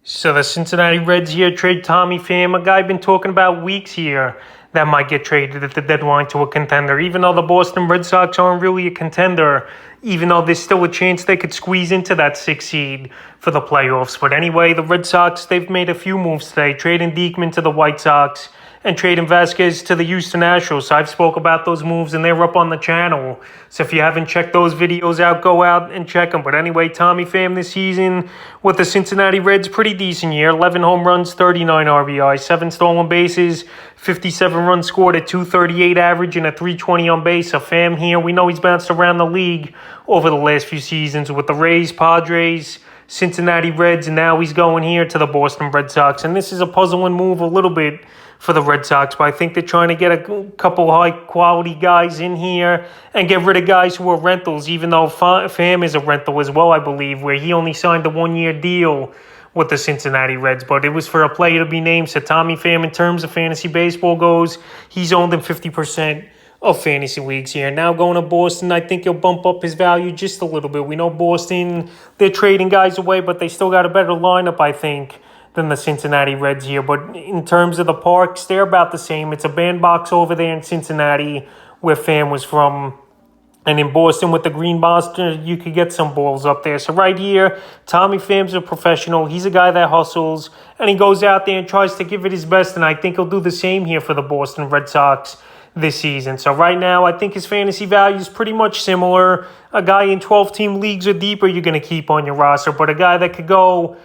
So the Cincinnati Reds here trade Tommy Pham, a guy I've been talking about weeks here that might get traded at the deadline to a contender. Even though the Boston Red Sox aren't really a contender, even though there's still a chance they could squeeze into that 6th seed for the playoffs. But anyway, the Red Sox, they've made a few moves today, trading Diekman to the White Sox and trading Vasquez to the Houston Astros. So I've spoke about those moves and they're up on the channel. So if you haven't checked those videos out, go out and check them. But anyway, Tommy Pham this season with the Cincinnati Reds, pretty decent year. 11 home runs, 39 RBI, 7 stolen bases, 57 runs scored at 238 average and a 320 on base. So Pham here, we know he's bounced around the league over the last few seasons with the Rays, Padres, Cincinnati Reds, and now he's going here to the Boston Red Sox. And this is a puzzling move a little bit for the Red Sox, but I think they're trying to get a couple high-quality guys in here and get rid of guys who are rentals, even though Pham is a rental as well, I believe, where he only signed a one-year deal with the Cincinnati Reds, but it was for a player to be named. So Tommy Pham, in terms of fantasy baseball goes, he's owned in 50% of fantasy leagues here. Now going to Boston, I think he'll bump up his value just a little bit. We know Boston, they're trading guys away, but they still got a better lineup, I think, than the Cincinnati Reds here. But in terms of the parks, they're about the same. It's a bandbox over there in Cincinnati where Pham was from. And in Boston with the Green Monster, you could get some balls up there. So right here, Tommy Pham's a professional. He's a guy that hustles, and he goes out there and tries to give it his best. And I think he'll do the same here for the Boston Red Sox this season. So right now, I think his fantasy value is pretty much similar. A guy in 12-team leagues or deeper, you're going to keep on your roster. But a guy that could go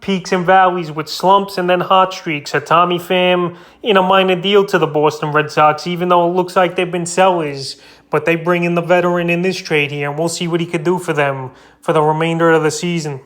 peaks and valleys with slumps and then hot streaks. So Tommy Pham in a minor deal to the Boston Red Sox, even though it looks like they've been sellers. But they bring in the veteran in this trade here, and we'll see what he could do for them for the remainder of the season.